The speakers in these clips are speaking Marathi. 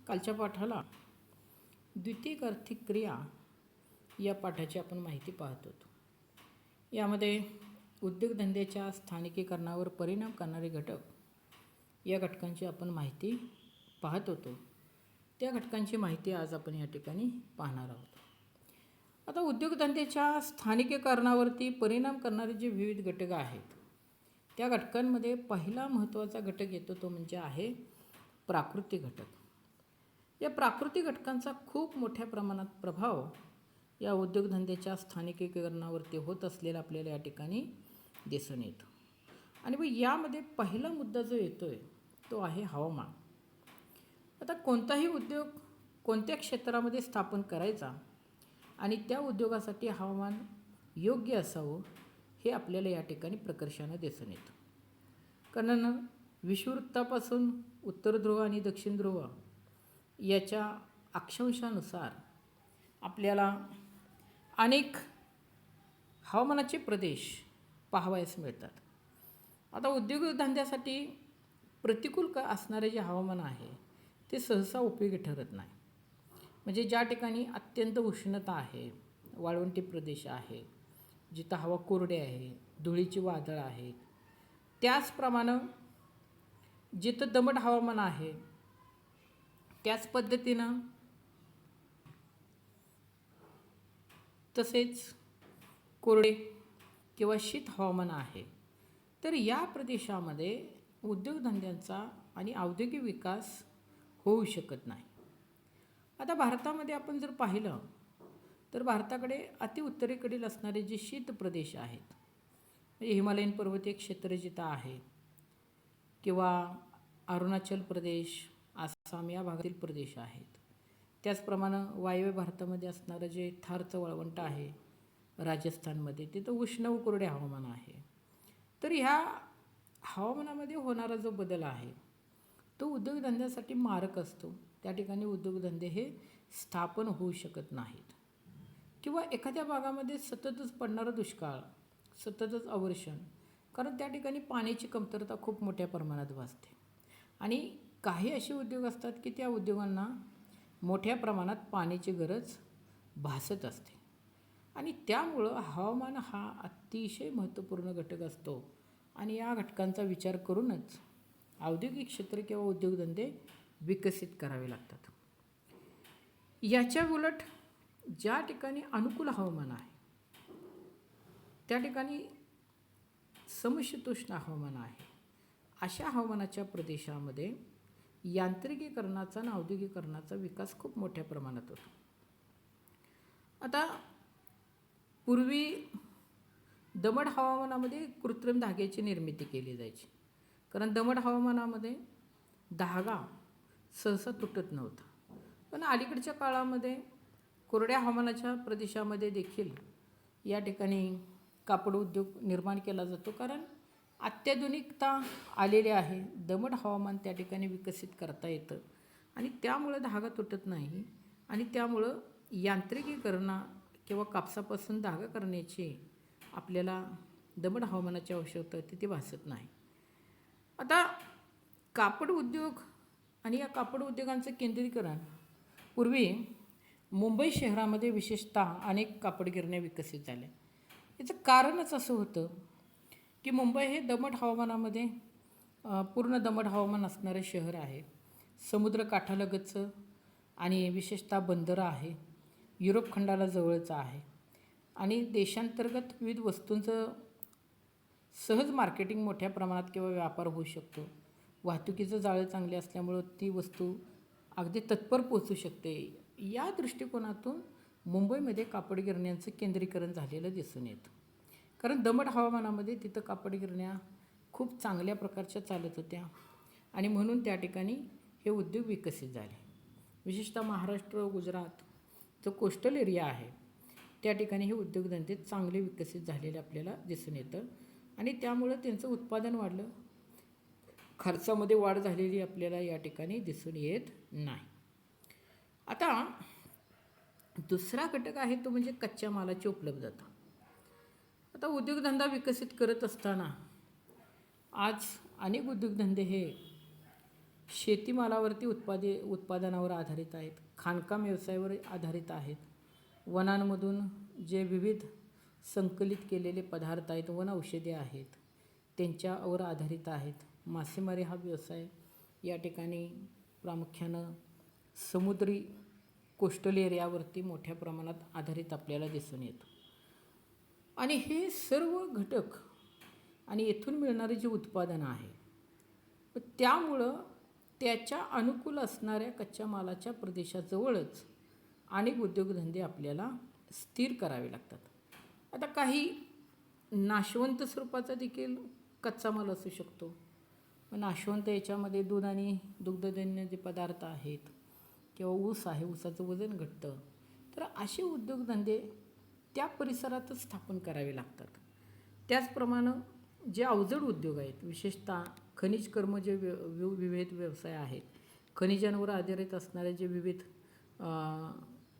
कालच्या पाठाला द्वितीयक आर्थिक क्रिया या पाठाची आपण माहिती पाहत होतो. यामध्ये उद्योगधंद्याच्या स्थानिकीकरणावर परिणाम करणारे घटक या घटकांची आपण माहिती पाहत होतो. त्या घटकांची माहिती आज आपण या ठिकाणी पाहणार आहोत. आता उद्योगधंद्याच्या स्थानिकीकरणावरती परिणाम करणारे जे विविध घटक आहेत त्या घटकांमध्ये पहिला महत्त्वाचा घटक येतो तो म्हणजे आहे प्राकृतिक घटक. या प्राकृतिक घटकांचा खूप मोठ्या प्रमाणात प्रभाव या उद्योगधंद्याच्या स्थानिकीकरणावरती होत असलेला आपल्याला या ठिकाणी दिसून येतो. आणि मग यामध्ये पहिला मुद्दा जो येतो आहे तो आहे हवामान. आता कोणताही उद्योग कोणत्या क्षेत्रामध्ये स्थापन करायचा आणि त्या उद्योगासाठी हवामान योग्य असावं हे आपल्याला या ठिकाणी प्रकर्षानं दिसून येतं. कारण विषुववृत्तापासून उत्तर ध्रुव आणि दक्षिण ध्रुव याच्या अक्षांशानुसार आपल्याला अनेक हवामानाचे प्रदेश पाहावयास मिळतात. आता उद्योगधंद्यासाठी प्रतिकूल असणारे जे हवामान आहे ते सहसा उपयोगी ठरत नाही. म्हणजे ज्या ठिकाणी अत्यंत उष्णता आहे, वाळवंटी प्रदेश आहे, जिथं हवा कोरडी आहे, धुळीची वादळं आहेत, त्याचप्रमाणे जिथं दमट हवामान आहे त्याच पद्धतीनं तसेच कोरडे किंवा शीत हवामान आहे, तर या प्रदेशामध्ये उद्योगधंद्यांचा आणि औद्योगिक विकास होऊ शकत नाही. आता भारतामध्ये आपण जर पाहिलं तर भारताकडे अतिउत्तरेकडील असणारे जे शीत प्रदेश आहेत म्हणजे हिमालयन पर्वतीय क्षेत्र जिथं आहे किंवा अरुणाचल प्रदेश, आसाम या भागातील प्रदेश आहेत, त्याचप्रमाणे वायव्य भारतामध्ये असणारं जे थारचं वाळवंट आहे राजस्थानमध्ये, तिथं उष्ण व कोरडे हवामान आहे. तर ह्या हवामानामध्ये होणारा जो बदल आहे तो उद्योगधंद्यासाठी मारक असतो. त्या ठिकाणी उद्योगधंदे हे स्थापन होऊ शकत नाहीत. किंवा एखाद्या भागामध्ये सततच पडणारा दुष्काळ, सततच अवर्षण, कारण त्या ठिकाणी पाण्याची कमतरता खूप मोठ्या प्रमाणात भासते. आणि काही असे उद्योग असतात की त्या उद्योगांना मोठ्या प्रमाणात पाण्याची गरज भासत असते. आणि त्यामुळं हवामान हा अतिशय महत्त्वपूर्ण घटक असतो. आणि या घटकांचा विचार करूनच औद्योगिक क्षेत्र किंवा उद्योगधंदे विकसित करावे लागतात. याच्या उलट ज्या ठिकाणी अनुकूल हवामान आहे त्या ठिकाणी समशीतोष्ण हवामान आहे, अशा हवामानाच्या प्रदेशामध्ये यांत्रिकीकरणाचा आणि औद्योगिकरणाचा विकास खूप मोठ्या प्रमाणात होतो. आता पूर्वी दमट हवामानामध्ये कृत्रिम धाग्याची निर्मिती केली जायची, कारण दमट हवामानामध्ये धागा सहसा तुटत नव्हता. पण अलीकडच्या काळामध्ये कोरड्या हवामानाच्या प्रदेशामध्ये देखील या ठिकाणी कापड उद्योग निर्माण केला जातो, कारण अत्याधुनिकता आलेली आहे. दमट हवामान त्या ठिकाणी विकसित करता येतं आणि त्यामुळं धागा तुटत नाही आणि त्यामुळं यांत्रिकीकरण किंवा कापसापासून धागा करण्याची आपल्याला दमट हवामानाची आवश्यकता तिथे भासत नाही. आता कापड उद्योग आणि या कापड उद्योगांचं केंद्रीकरण पूर्वी मुंबई शहरामध्ये विशेषतः अनेक कापड गिरण्या विकसित झाल्या. याचं कारणच असं होतं की मुंबई हे दमट हवामानामध्ये पूर्ण दमट हवामान असणारं शहर आहे. समुद्रकाठालगतचं आणि विशेषतः बंदरं आहे, युरोप खंडाला जवळचं आहे आणि देशांतर्गत विविध वस्तूंचं सहज मार्केटिंग मोठ्या प्रमाणात किंवा व्यापार होऊ शकतो. वाहतुकीचं जाळं चांगले असल्यामुळं ती वस्तू अगदी तत्पर पोचू शकते. या दृष्टिकोनातून मुंबईमध्ये कापड गिरण्यांचं केंद्रीकरण झालेलं दिसून येतं. कारण दमट हवामानामध्ये तिथं कापड गिरण्या खूप चांगल्या प्रकारच्या चालत होत्या आणि म्हणून त्या ठिकाणी हे उद्योग विकसित झाले. विशेषतः महाराष्ट्र, गुजरात जो कोस्टल एरिया आहे त्या ठिकाणी हे उद्योगधंदे चांगले विकसित झालेले आपल्याला दिसून येतं आणि त्यामुळं त्यांचं उत्पादन वाढलं, खर्चामध्ये वाढ झालेली आपल्याला या ठिकाणी दिसून येत नाही. आता दुसरा घटक आहे तो म्हणजे कच्च्या मालाची उपलब्धता. आता उद्योगधंदा विकसित करत असताना आज अनेक उद्योगधंदे हे शेतीमालावरती उत्पादनावर आधारित आहेत, खाणकाम व्यवसायावर आधारित आहेत, वनांमधून जे विविध संकलित केलेले पदार्थ आहेत, वन औषधे आहेत, त्यांच्यावर आधारित आहेत. मासेमारी हा व्यवसाय या ठिकाणी प्रामुख्यानं समुद्री कोस्टल एरियावरती मोठ्या प्रमाणात आधारित आपल्याला दिसून येतो. आणि हे सर्व घटक आणि येथून मिळणारे जे उत्पादन आहे, त्यामुळं त्याच्या अनुकूल असणाऱ्या कच्च्या मालाच्या प्रदेशाजवळच अनेक उद्योगधंदे आपल्याला स्थिर करावे लागतात. आता काही नाशवंत स्वरूपाचा देखील कच्चा माल असू शकतो. नाशवंत याच्यामध्ये दूध आणि दुग्धजन्य जे पदार्थ आहेत किंवा ऊस आहे, ऊसाचं वजन घटतं, तर असे उद्योगधंदे त्या परिसरातच स्थापन करावे लागतात. त्याचप्रमाणे जे अवजड उद्योग आहेत, विशेषतः खनिज कर्म जे विविध व्यवसाय आहेत, खनिजांवर आधारित असणारे जे विविध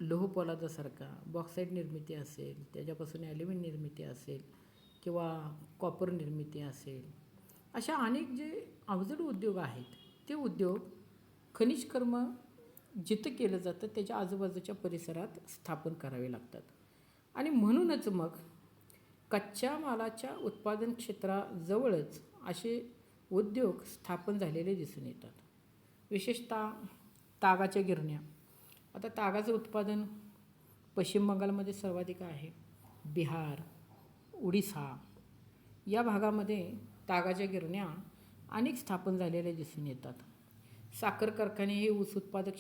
लोहपोलादासारखा बॉक्साईट निर्मिती असेल, त्याच्यापासून ॲल्युमिनियम निर्मिती असेल किंवा कॉपर निर्मिती असेल, अशा अनेक जे अवजड उद्योग आहेत, ते उद्योग खनिज कर्म जिथं केलं जातं त्याच्या आजूबाजूच्या परिसरात स्थापन करावे लागतात. आणि म्हणूनच मग कच्च्या मालाच्या उत्पादन क्षेत्राजवळच असे उद्योग स्थापन झालेले दिसून येतात. विशेषतः तागाच्या गिरण्या. आता तागाचं उत्पादन पश्चिम बंगालमध्ये सर्वाधिक आहे. बिहार, उडिसा या भागामध्ये तागाच्या गिरण्या अनेक स्थापन झालेल्या दिसून येतात. साखर कारखाने हे ऊस उत्पादक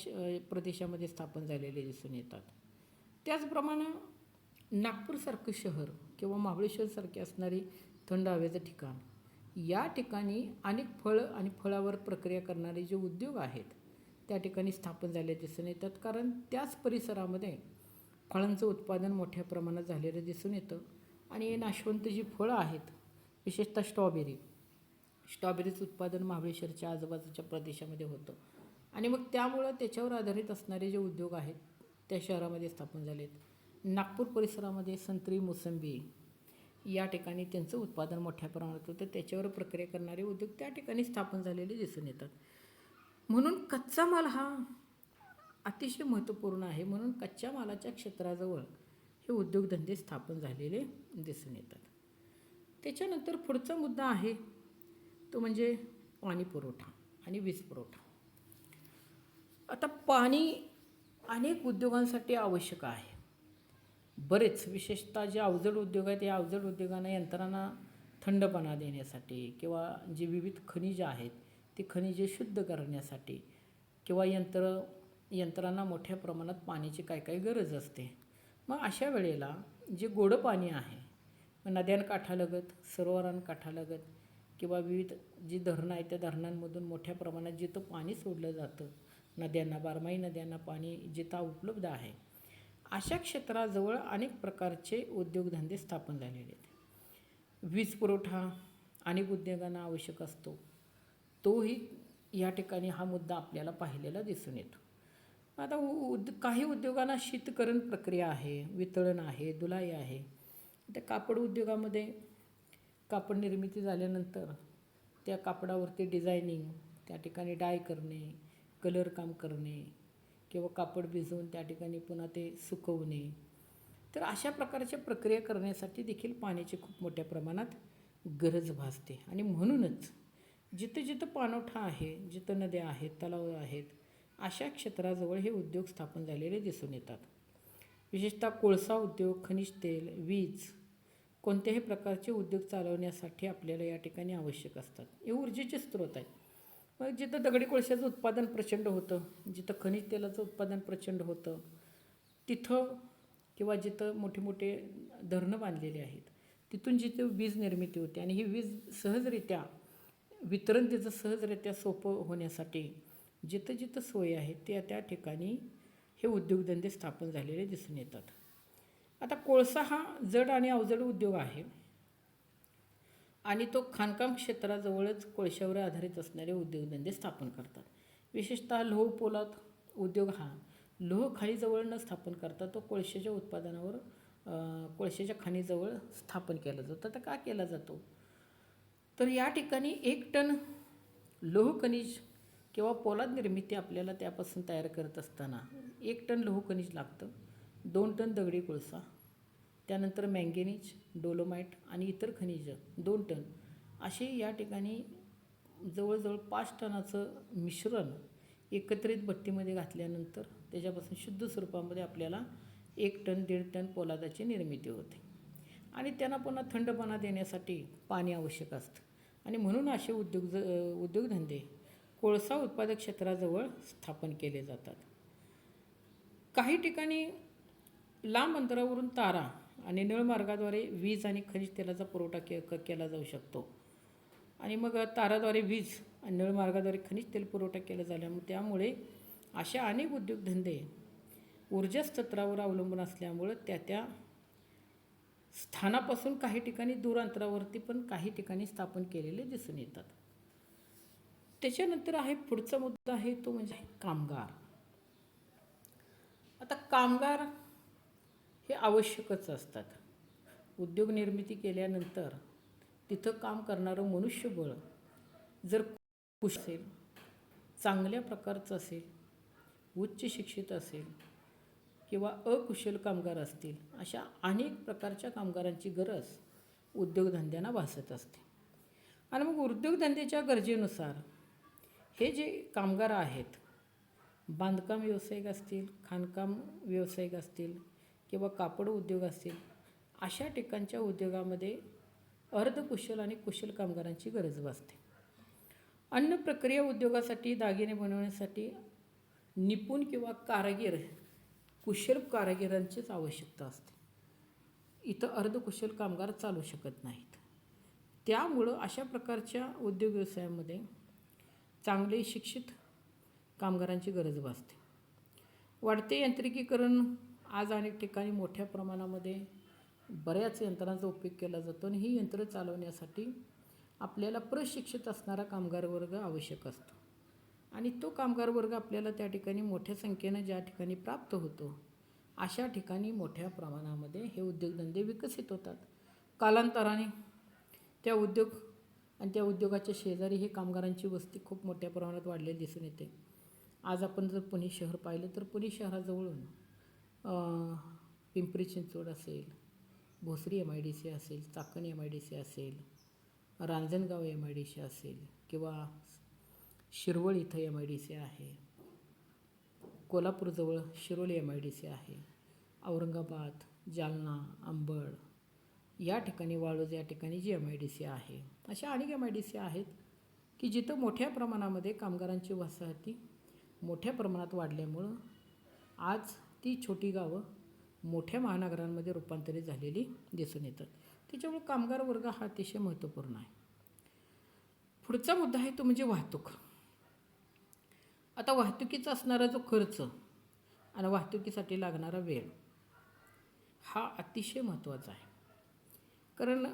प्रदेशामध्ये स्थापन झालेले दिसून येतात. त्याचप्रमाणे नागपूरसारखं शहर किंवा महाबळेश्वरसारखे असणारी थंड हवेचं ठिकाण, या ठिकाणी अनेक फळं आणि फळावर प्रक्रिया करणारे जे उद्योग आहेत त्या ठिकाणी स्थापन झाले दिसून येतात. कारण त्याच परिसरामध्ये फळांचं उत्पादन मोठ्या प्रमाणात झालेलं दिसून येतं. आणि नाशवंत जी फळं आहेत, विशेषतः स्ट्रॉबेरीचं उत्पादन महाबळेश्वरच्या आजूबाजूच्या प्रदेशामध्ये होतं. आणि मग त्यामुळं त्याच्यावर आधारित असणारे जे उद्योग आहेत त्या शहरामध्ये स्थापन झाले आहेत. नागपूर परिसरामध्ये संत्री, मोसंबी या ठिकाणी त्यांचं उत्पादन मोठ्या प्रमाणात होतं. त्याच्यावर प्रक्रिया करणारे उद्योग त्या ठिकाणी स्थापन झालेले दिसून येतात. म्हणून कच्चा माल हा अतिशय महत्त्वपूर्ण आहे. म्हणून कच्च्या मालाच्या क्षेत्राजवळ हे उद्योगधंदे स्थापन झालेले दिसून येतात. त्याच्यानंतर पुढचा मुद्दा आहे तो म्हणजे पाणी पुरवठा आणि वीज पुरवठा. आता पाणी अनेक उद्योगांसाठी आवश्यक आहे. बरेच विशेषतः जे अवजड उद्योग आहेत, या अवजड उद्योगांना यंत्रांना थंडपणा देण्यासाठी किंवा जी विविध खनिजं आहेत ती खनिजे शुद्ध करण्यासाठी किंवा यंत्रांना मोठ्या प्रमाणात पाण्याची काय गरज असते. मग अशा वेळेला जे गोडं पाणी आहे, नद्यांकाठालगत, सरोवरांकाठालगत किंवा विविध जी धरणं आहेत त्या धरणांमधून मोठ्या प्रमाणात जिथं पाणी सोडलं जातं, नद्यांना, बारमाही नद्यांना पाणी जिथं उपलब्ध आहे, अशा क्षेत्राजवळ अनेक प्रकारचे उद्योगधंदे स्थापन झालेले आहेत. वीज पुरवठा अनेक उद्योगांना आवश्यक असतो, तोही या ठिकाणी हा मुद्दा आपल्याला पाहिलेला दिसून येतो. आता काही उद्योगांना शीतकरण प्रक्रिया आहे, वितळण आहे, धुलाई आहे. त्या कापड उद्योगामध्ये कापड निर्मिती झाल्यानंतर त्या कापडावरती डिझायनिंग, त्या ठिकाणी डाय करणे, कलर काम करणे किंवा कापड भिजवून त्या ठिकाणी पुन्हा ते सुकवणे, तर अशा प्रकारच्या प्रक्रिया करण्यासाठी देखील पाण्याची खूप मोठ्या प्रमाणात गरज भासते. आणि म्हणूनच जिथं जिथं पाणवठा आहे, जिथं नद्या आहेत, तलाव आहेत, अशा क्षेत्राजवळ हे उद्योग स्थापन झालेले दिसून येतात. विशेषतः कोळसा उद्योग, खनिज तेल, वीज, कोणत्याही प्रकारचे उद्योग चालवण्यासाठी आपल्याला या ठिकाणी आवश्यक असतात. हे ऊर्जेचे स्रोत आहेत. मग जिथं दगडी कोळशाचं उत्पादन प्रचंड होतं, जिथं खनिज तेलाचं उत्पादन प्रचंड होतं, तिथं किंवा जिथं मोठे मोठे धरणं बांधलेली आहेत, तिथून जिथे वीज निर्मिती होते आणि ही वीज सहजरित्या वितरण त्याचं सहजरित्या सोपं होण्यासाठी जिथं जिथं सोय आहे त्या ठिकाणी हे उद्योगधंदे स्थापन झालेले दिसून येतात. आता कोळसा हा जड आणि अवजड उद्योग आहे आणि तो खाणकाम क्षेत्राजवळच कोळशावर आधारित असणारे उद्योगधंदे स्थापन करतात. विशेषतः लोह पोलाद उद्योग हा लोह खाणीजवळ न स्थापन करता तो कोळशाच्या उत्पादनावर कोळशाच्या खाणीजवळ स्थापन केला जातो. आता का केला जातो, तर या ठिकाणी 1 टन लोह खनिज किंवा पोलाद निर्मिती आपल्याला त्यापासून तयार करत असताना 1 टन लोह खनिज लागतं, 2 टन दगडी कोळसा, त्यानंतर मँगेनीज, डोलोमाईट आणि इतर खनिजं 2 टन असे या ठिकाणी जवळजवळ 5 टनाचं मिश्रण एकत्रित भट्टीमध्ये घातल्यानंतर त्याच्यापासून शुद्ध स्वरूपामध्ये आपल्याला 1 टन 1.5 टन पोलादाची निर्मिती होते. आणि त्यांना पुन्हा थंडपणा देण्यासाठी पाणी आवश्यक असतं. आणि म्हणून असे उद्योगधंदे कोळसा उत्पादक क्षेत्राजवळ स्थापन केले जातात. काही ठिकाणी लांब अंतरावरून तारा आणि नळमार्गाद्वारे वीज आणि खनिज तेलाचा पुरवठा केला जाऊ शकतो. आणि मग ताराद्वारे वीज आणि नळमार्गाद्वारे खनिज तेल पुरवठा केला झाल्यामुळे त्यामुळे अशा अनेक उद्योगधंदे ऊर्जा स्रोतावर अवलंबून असल्यामुळं त्या स्थानापासून काही ठिकाणी दूर अंतरावरती पण काही ठिकाणी स्थापन केलेले दिसून येतात. त्याच्यानंतर पुढचा मुद्दा आहे तो म्हणजे कामगार. आता कामगार हे आवश्यकच असतात. उद्योग निर्मिती केल्यानंतर तिथं काम करणारं मनुष्यबळ जर कुशल असेल, चांगल्या प्रकारचं असेल, उच्च शिक्षित असेल किंवा अकुशल कामगार असतील, अशा अनेक प्रकारच्या कामगारांची गरज उद्योगधंद्यांना भासत असते. आणि मग उद्योगधंद्याच्या गरजेनुसार हे जे कामगार आहेत, बांधकाम व्यावसायिक असतील, खाणकाम व्यावसायिक असतील किंवा कापड उद्योग असतील, अशा ठिकाणच्या उद्योगामध्ये अर्धकुशल आणि कुशल कामगारांची गरज भासते. अन्न प्रक्रिया उद्योगासाठी दागिने बनवण्यासाठी निपुण किंवा कारागीर कुशल कारागिरांचीच आवश्यकता असते. इथं अर्धकुशल कामगार चालू शकत नाहीत. त्यामुळं अशा प्रकारच्या उद्योग व्यवसायामध्ये चांगले शिक्षित कामगारांची गरज भासते. वाढते यांत्रिकीकरण आज अनेक ठिकाणी मोठ्या प्रमाणामध्ये बऱ्याच यंत्रांचा उपयोग केला जातो आणि ही यंत्र चालवण्यासाठी आपल्याला प्रशिक्षित असणारा कामगार वर्ग आवश्यक असतो. आणि तो कामगार वर्ग आपल्याला त्या ठिकाणी मोठ्या संख्येनं ज्या ठिकाणी प्राप्त होतो अशा ठिकाणी मोठ्या प्रमाणामध्ये हे उद्योगधंदे विकसित होतात. कालांतराने त्या उद्योग आणि त्या उद्योगाच्या शेजारी हे कामगारांची वस्ती खूप मोठ्या प्रमाणात वाढलेली दिसून येते. आज आपण जर पुणे शहर पाहिलं तर पुणे शहराजवळून पिंपरी चिंचवड असेल, भोसरी MIDC असेल, चाकण MIDC असेल, रांजणगाव MIDC असेल किंवा शिरवळ इथं MIDC आहे, कोल्हापूरजवळ शिरोली MIDC आहे, औरंगाबाद, जालना, अंबड या ठिकाणी, वाळूज या ठिकाणी जी MIDC आहे, अशा अनेक MIDC आहेत की जिथं मोठ्या प्रमाणामध्ये कामगारांची वसाहती मोठ्या प्रमाणात वाढल्यामुळं आज ती छोटी गावं मोठ्या महानगरांमध्ये रूपांतरित झालेली दिसून येतात. त्याच्यामुळे कामगार वर्ग हा अतिशय महत्त्वपूर्ण आहे. पुढचा मुद्दा आहे तो म्हणजे वाहतूक. आता वाहतुकीचा असणारा जो खर्च आणि वाहतुकीसाठी लागणारा वेळ हा अतिशय महत्त्वाचा आहे. कारण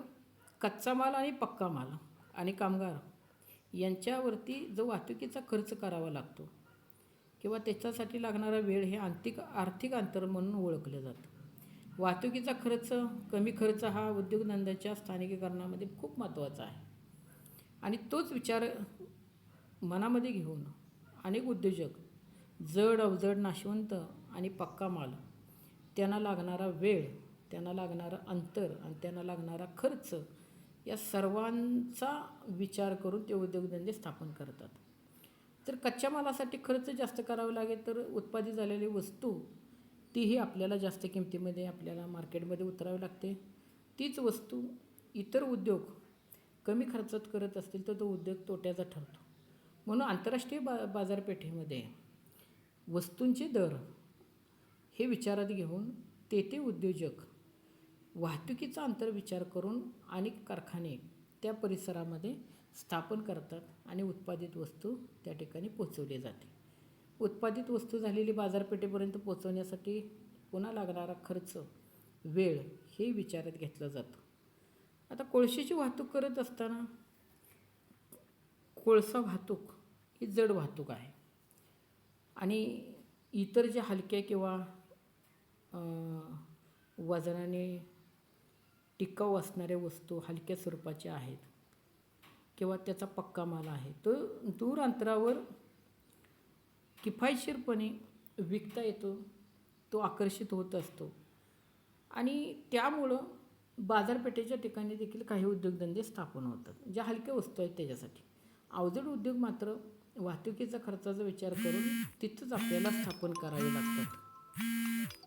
कच्चा माल आणि पक्का माल आणि कामगार यांच्यावरती जो वाहतुकीचा खर्च करावा लागतो किंवा त्याच्यासाठी लागणारा वेळ हे आर्थिक अंतर म्हणून ओळखलं जातं. वाहतुकीचा खर्च, कमी खर्च हा उद्योगधंद्याच्या स्थानिकीकरणामध्ये खूप महत्त्वाचा आहे. आणि तोच विचार मनामध्ये घेऊन अनेक उद्योजक जड अवजड नाशवंत आणि पक्का माल, त्यांना लागणारा वेळ, त्यांना लागणारं अंतर आणि त्यांना लागणारा खर्च या सर्वांचा विचार करून ते उद्योगधंदे स्थापन करतात. तर कच्च्या मालासाठी खर्च जास्त करावा लागेल तर उत्पादित झालेली वस्तू तीही आपल्याला जास्त किमतीमध्ये आपल्याला मार्केटमध्ये उतरावी लागते. तीच वस्तू इतर उद्योग कमी खर्चात करत असतील तर तो उद्योग तोट्याचा ठरतो. म्हणून आंतरराष्ट्रीय बाजारपेठेमध्ये वस्तूंचे दर हे विचारात घेऊन ते उद्योजक वाहतुकीचा अंतर विचार करून अनेक कारखाने त्या परिसरामध्ये स्थापन करतात आणि उत्पादित वस्तू त्या ठिकाणी पोचवली जाते. उत्पादित वस्तू झालेली बाजारपेठेपर्यंत पोचवण्यासाठी पुन्हा लागणारा खर्च, वेळ हे विचारात घेतलं जातं. आता कोळशाची वाहतूक करत असताना कोळसा वाहतूक ही जड वाहतूक आहे आणि इतर ज्या हलक्या किंवा वजनाने टिकाऊ असणाऱ्या वस्तू हलक्या स्वरूपाच्या आहेत किंवा त्याचा पक्का माल आहे तो दूर अंतरावर किफायतशीरपणे विकता येतो, तो आकर्षित होत असतो आणि त्यामुळं बाजारपेठेच्या ठिकाणी देखील काही उद्योगधंदे स्थापन होतात ज्या हलक्या वस्तू आहेत त्याच्यासाठी. अवजड उद्योग मात्र वाहतुकीचा खर्चाचा विचार करून तिथंच आपल्याला स्थापन करावे लागतात.